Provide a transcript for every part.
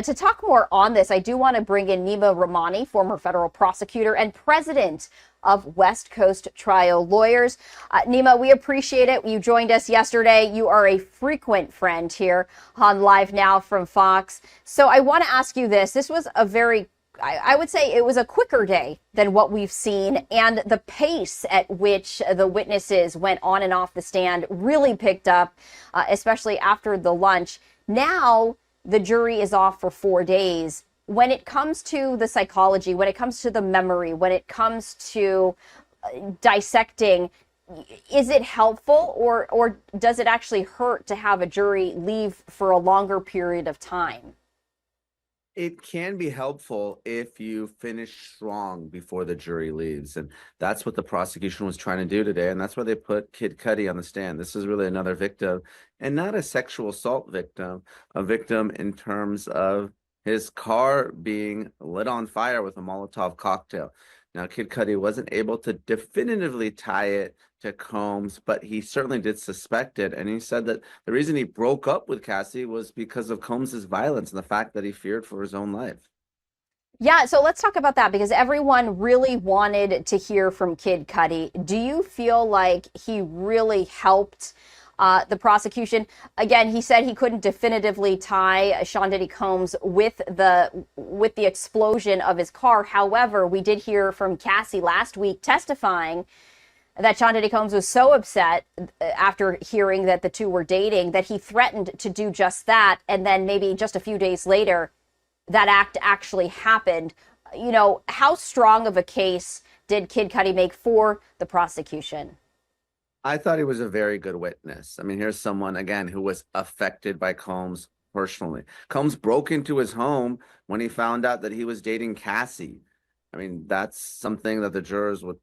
To talk more on this, I do want to bring in Neama Rahmani, former federal prosecutor and president of West Coast Trial Lawyers. Neama, we appreciate it. You joined us yesterday. You are a frequent friend here on Live Now from Fox. So I want to ask you this. This was a very I would say it was a quicker day than what we've seen, and the pace at which the witnesses went on and off the stand really picked up, especially after the lunch. Now the jury is off for 4 days. When it comes to the psychology, when it comes to the memory, when it comes to dissecting, is it helpful or does it actually hurt to have a jury leave for a longer period of time? It can be helpful if you finish strong before the jury leaves. And that's what the prosecution was trying to do today. And that's why they put Kid Cudi on the stand. This is really another victim, and not a sexual assault victim, a victim in terms of his car being lit on fire with a Molotov cocktail. Now, Kid Cudi wasn't able to definitively tie it to Combs, but he certainly did suspect it. And he said that the reason he broke up with Cassie was because of Combs's violence and the fact that he feared for his own life. Yeah, so let's talk about that because everyone really wanted to hear from Kid Cudi. Do you feel like he really helped the prosecution? Again, he said he couldn't definitively tie Sean Diddy Combs with the explosion of his car. However, we did hear from Cassie last week testifying that Sean Diddy Combs was so upset after hearing that the two were dating that he threatened to do just that. And then maybe just a few days later, that act actually happened. You know, how strong of a case did Kid Cudi make for the prosecution? I thought he was a very good witness. I mean, here's someone, again, who was affected by Combs personally. Combs broke into his home when he found out that he was dating Cassie. I mean, that's something that the jurors would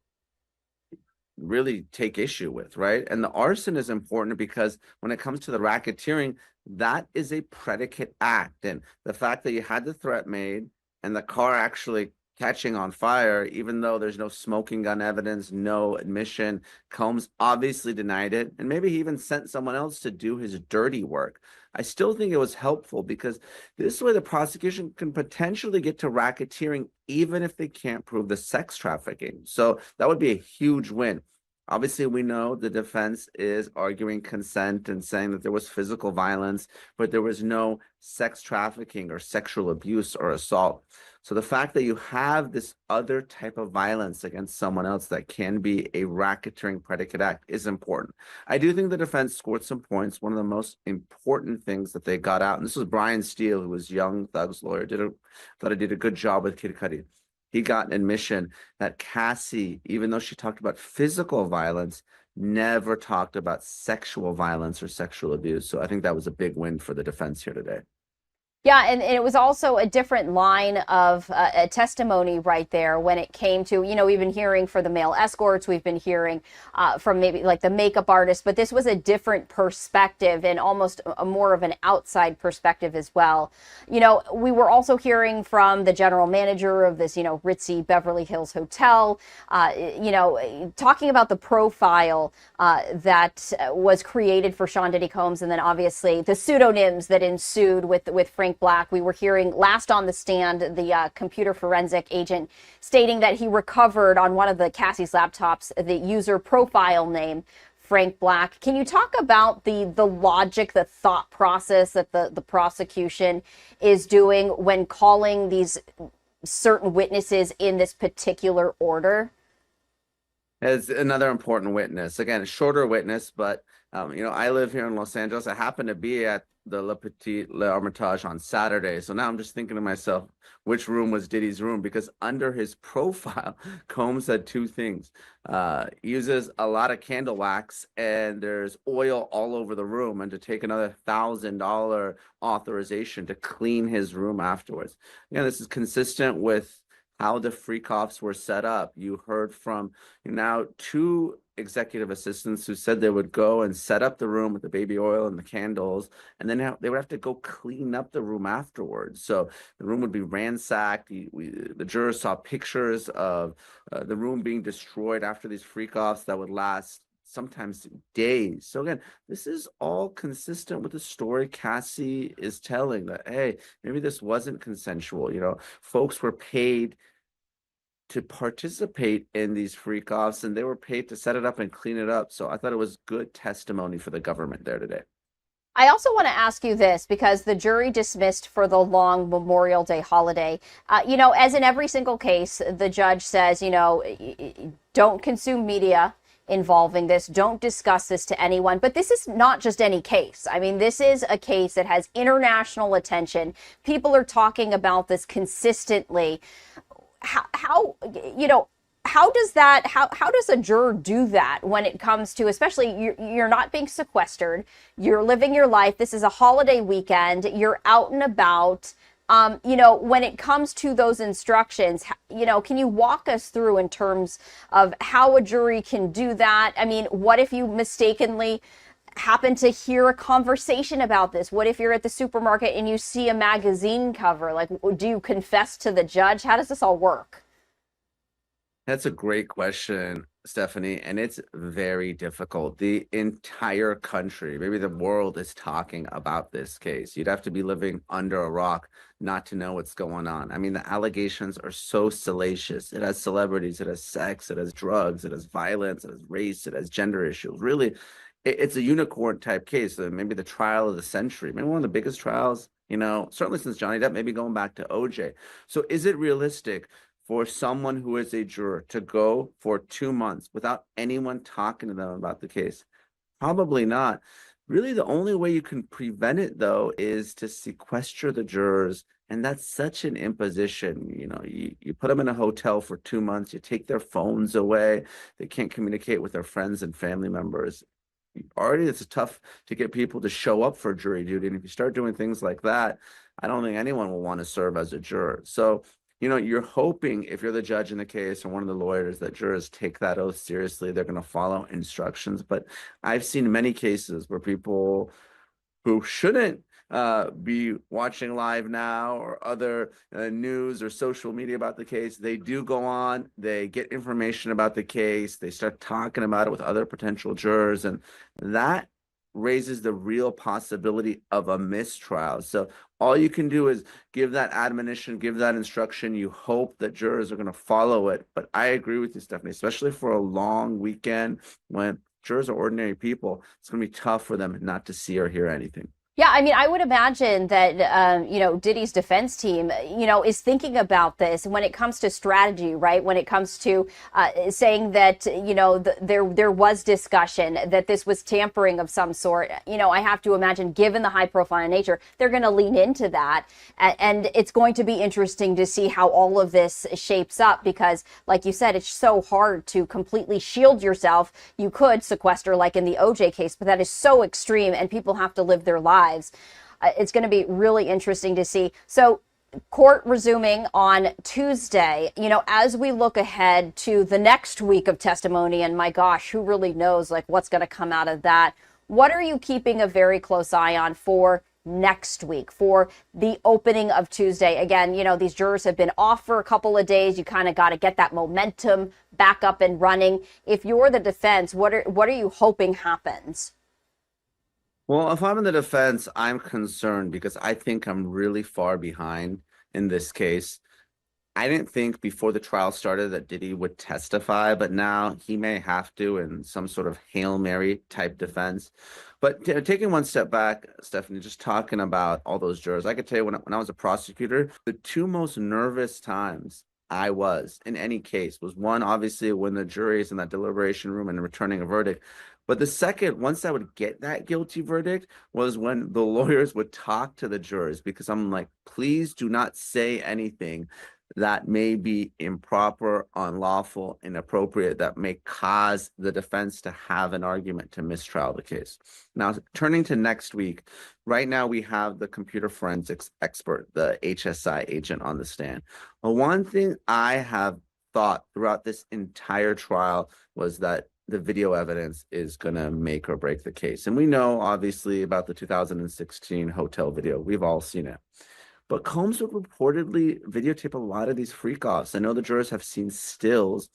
really take issue with, right? And the arson is important because when it comes to the racketeering, that is a predicate act. And the fact that you had the threat made and the car actually catching on fire, even though there's no smoking gun evidence, no admission, Combs obviously denied it. And maybe he even sent someone else to do his dirty work. I still think it was helpful because this way the prosecution can potentially get to racketeering even if they can't prove the sex trafficking. So that would be a huge win. Obviously, we know the defense is arguing consent and saying that there was physical violence, but there was no sex trafficking or sexual abuse or assault. So the fact that you have this other type of violence against someone else that can be a racketeering predicate act is important. I do think the defense scored some points. One of the most important things that they got out, and this was Brian Steele, who was Young Thug's lawyer, thought he did a good job with Kid Cudi. He got an admission that Cassie, even though she talked about physical violence, never talked about sexual violence or sexual abuse. So I think that was a big win for the defense here today. Yeah, and it was also a different line of a testimony right there when it came to, you know, we've been hearing for the male escorts, we've been hearing from maybe like the makeup artist, but this was a different perspective and almost a more of an outside perspective as well. You know, we were also hearing from the general manager of this, you know, ritzy Beverly Hills hotel, you know, talking about the profile that was created for Sean Diddy Combs, and then obviously the pseudonyms that ensued with Frank Black. We were hearing last on the stand the computer forensic agent stating that he recovered on one of the Cassie's laptops the user profile name Frank Black. Can you talk about the logic, the thought process that the prosecution is doing when calling these certain witnesses in this particular order? As another important witness, again, a shorter witness, but you know, I live here in Los Angeles. I happen to be at the Le Petit L'Hermitage on Saturday. So now I'm just thinking to myself, which room was Diddy's room? Because under his profile, Combs said two things. Uses a lot of candle wax and there's oil all over the room, and to take another $1,000 authorization to clean his room afterwards. Again, this is consistent with how the freak offs were set up. You heard from now two executive assistants who said they would go and set up the room with the baby oil and the candles, and then they would have to go clean up the room afterwards. So the room would be ransacked. The jurors saw pictures of the room being destroyed after these freak offs that would last sometimes days. So again, this is all consistent with the story Cassie is telling, that, hey, maybe this wasn't consensual. You know, folks were paid to participate in these freak offs, and they were paid to set it up and clean it up. So I thought it was good testimony for the government there today. I also want to ask you this because the jury dismissed for the long Memorial Day holiday. As in every single case, the judge says, don't consume media involving this. Don't discuss this to anyone. But this is not just any case. I mean, this is a case that has international attention. People are talking about this consistently. How does a juror do that when it comes to, especially you're not being sequestered, you're living your life, this is a holiday weekend, you're out and about, when it comes to those instructions, can you walk us through in terms of how a jury can do that? I mean, what if you mistakenly happen to hear a conversation about this? What if you're at the supermarket and you see a magazine cover? Like, do you confess to the judge? How does this all work? That's a great question, Stephanie, and it's very difficult. The entire country, maybe the world, is talking about this case. You'd have to be living under a rock not to know what's going on. I mean, the allegations are so salacious. It has celebrities, it has sex, it has drugs, it has violence, it has race, it has gender issues. Really, it's a unicorn type case. Maybe the trial of the century, maybe one of the biggest trials, certainly since Johnny Depp, maybe going back to OJ. So is it realistic for someone who is a juror to go for 2 months without anyone talking to them about the case? Probably not. Really, the only way you can prevent it, though, is to sequester the jurors. And that's such an imposition. You put them in a hotel for 2 months, you take their phones away, they can't communicate with their friends and family members. Already, it's tough to get people to show up for jury duty. And if you start doing things like that, I don't think anyone will want to serve as a juror. So, you're hoping, if you're the judge in the case or one of the lawyers, that jurors take that oath seriously. They're going to follow instructions. But I've seen many cases where people who shouldn't be watching LiveNOW or other news or social media about the case, they do go on, they get information about the case, they start talking about it with other potential jurors, and that raises the real possibility of a mistrial. So all you can do is give that admonition, give that instruction. You hope that jurors are going to follow it. But I agree with you, Stephanie, especially for a long weekend when jurors are ordinary people, it's going to be tough for them not to see or hear anything. Yeah, I mean, I would imagine that, Diddy's defense team, is thinking about this when it comes to strategy, right? When it comes to saying that, there was discussion that this was tampering of some sort. I have to imagine, given the high profile nature, they're going to lean into that. And it's going to be interesting to see how all of this shapes up because, like you said, it's so hard to completely shield yourself. You could sequester, like in the OJ case, but that is so extreme and people have to live their lives. It's going to be really interesting to see. So court resuming on Tuesday, as we look ahead to the next week of testimony, and my gosh, who really knows what's going to come out of that? What are you keeping a very close eye on for next week, for the opening of Tuesday? Again, these jurors have been off for a couple of days. You kind of got to get that momentum back up and running. If you're the defense, what are you hoping happens? Well, if I'm in the defense, I'm concerned because I think I'm really far behind in this case. I didn't think before the trial started that Diddy would testify, but now he may have to in some sort of Hail Mary type defense. But taking one step back, Stephanie, just talking about all those jurors, I could tell you when I was a prosecutor, the two most nervous times I was in any case was one, obviously, when the jury is in that deliberation room and returning a verdict. But the second, once I would get that guilty verdict, was when the lawyers would talk to the jurors because I'm like, please do not say anything that may be improper, unlawful, inappropriate, that may cause the defense to have an argument to mistrial the case. Now, turning to next week, right now we have the computer forensics expert, the HSI agent on the stand. Well, one thing I have thought throughout this entire trial was that the video evidence is going to make or break the case. And we know, obviously, about the 2016 hotel video. We've all seen it. But Combs would reportedly videotape a lot of these freak offs. I know the jurors have seen stills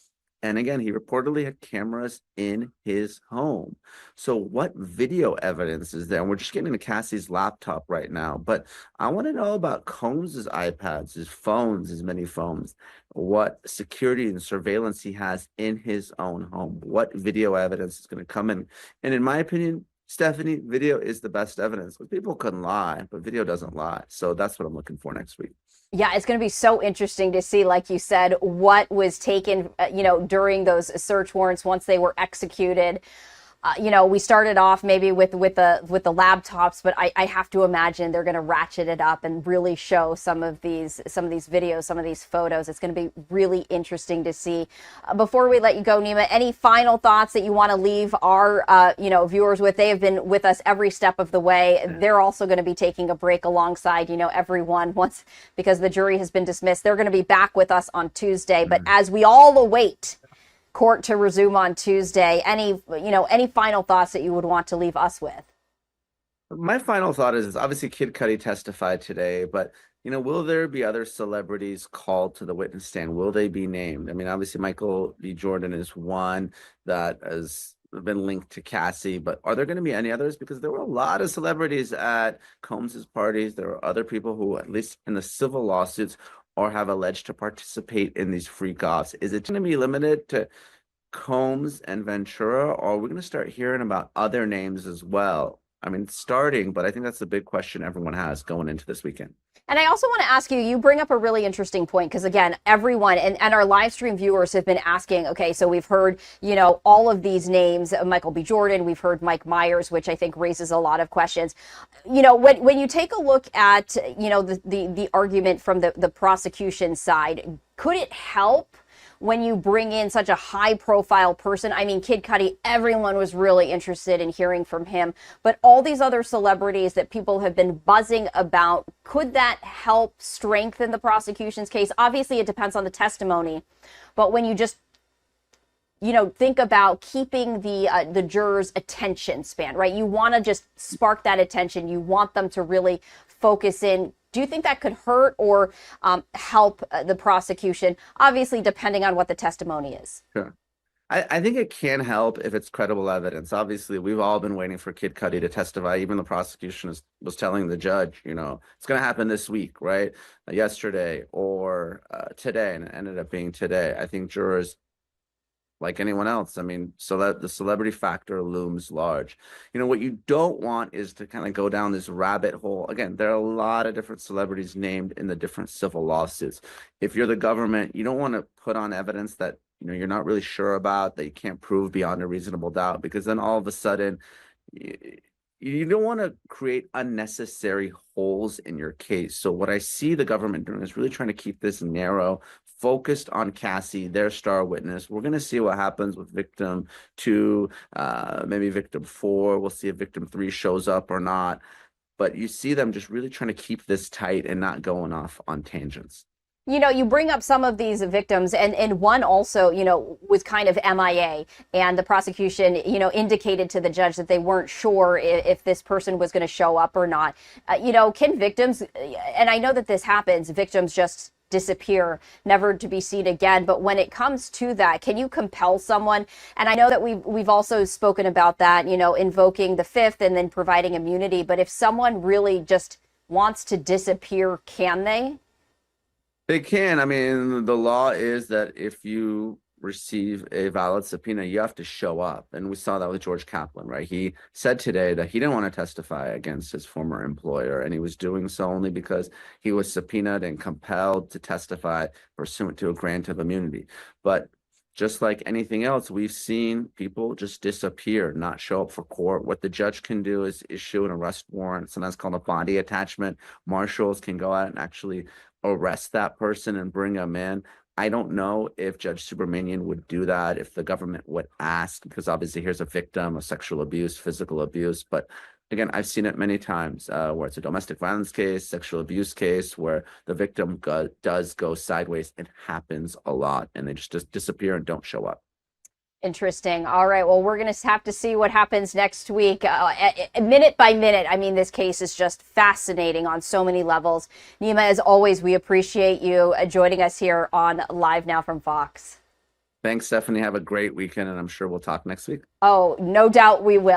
And again, he reportedly had cameras in his home. So what video evidence is there? And we're just getting into Cassie's laptop right now, but I want to know about Combs's iPads, his phones, his many phones, what security and surveillance he has in his own home. What video evidence is going to come in? And in my opinion, Stephanie, video is the best evidence. People can lie, but video doesn't lie. So that's what I'm looking for next week. Yeah, it's going to be so interesting to see, like you said, what was taken, during those search warrants once they were executed. We started off maybe with the laptops, but I have to imagine they're going to ratchet it up and really show some of these videos, some of these photos. It's going to be really interesting to see. Before we let you go, Neama, any final thoughts that you want to leave our viewers with? They have been with us every step of the way. They're also going to be taking a break alongside everyone once, because the jury has been dismissed. They're going to be back with us on Tuesday. But as we all await court to resume on Tuesday, any final thoughts that you would want to leave us with? My final thought is obviously Kid Cudi testified today, but will there be other celebrities called to the witness stand? Will they be named? I mean, obviously Michael B. Jordan is one that has been linked to Cassie, but are there going to be any others? Because there were a lot of celebrities at Combs's parties. There are other people who, at least in the civil lawsuits, or have alleged to participate in these freak-offs. Is it going to be limited to Combs and Ventura, or are we going to start hearing about other names as well? I mean, starting, but I think that's the big question everyone has going into this weekend. And I also want to ask you, you bring up a really interesting point, because again, everyone and our live stream viewers have been asking, okay, so we've heard, all of these names, Michael B. Jordan, we've heard Mike Myers, which I think raises a lot of questions. When you take a look at, the argument from the prosecution side, could it help when you bring in such a high profile person? I mean, Kid Cudi, everyone was really interested in hearing from him, but all these other celebrities that people have been buzzing about, could that help strengthen the prosecution's case? Obviously, it depends on the testimony, but when you just think about keeping the jurors' attention span, right? You want to just spark that attention. You want them to really focus in. Do you think that could hurt or help the prosecution? Obviously, depending on what the testimony is. Sure. I think it can help if it's credible evidence. Obviously, we've all been waiting for Kid Cudi to testify. Even the prosecution was telling the judge, it's going to happen this week, right? Yesterday or today, and it ended up being today. I think jurors, like anyone else, I mean, so that the celebrity factor looms large. What you don't want is to kind of go down this rabbit hole. Again, there are a lot of different celebrities named in the different civil lawsuits. If you're the government, you don't want to put on evidence that you're not really sure about, that you can't prove beyond a reasonable doubt, because then all of a sudden you don't want to create unnecessary holes in your case. So what I see the government doing is really trying to keep this narrow, focused on Cassie, their star witness. We're going to see what happens with victim 2, maybe victim 4. We'll see if victim 3 shows up or not. But you see them just really trying to keep this tight and not going off on tangents. You bring up some of these victims, and one also, was kind of MIA, and the prosecution, indicated to the judge that they weren't sure if this person was going to show up or not. Can victims, and I know that this happens, victims just disappear, never to be seen again. But when it comes to that, can you compel someone? And I know that we've also spoken about that, invoking the fifth and then providing immunity. But if someone really just wants to disappear, can they? They can. I mean, the law is that if you receive a valid subpoena, you have to show up. And we saw that with George Kaplan, right? He said today that he didn't want to testify against his former employer, and he was doing so only because he was subpoenaed and compelled to testify pursuant to a grant of immunity. But just like anything else, we've seen people just disappear, not show up for court. What the judge can do is issue an arrest warrant, sometimes called a body attachment. Marshals can go out and actually arrest that person and bring them in. I don't know if Judge Subramanian would do that, if the government would ask, because obviously here's a victim of sexual abuse, physical abuse. But again, I've seen it many times where it's a domestic violence case, sexual abuse case, where the victim does go sideways. It happens a lot, and they just disappear and don't show up. Interesting. All right. Well, we're going to have to see what happens next week, minute by minute. I mean, this case is just fascinating on so many levels. Neama, as always, we appreciate you joining us here on Live Now from Fox. Thanks, Stephanie. Have a great weekend, and I'm sure we'll talk next week. Oh, no doubt we will.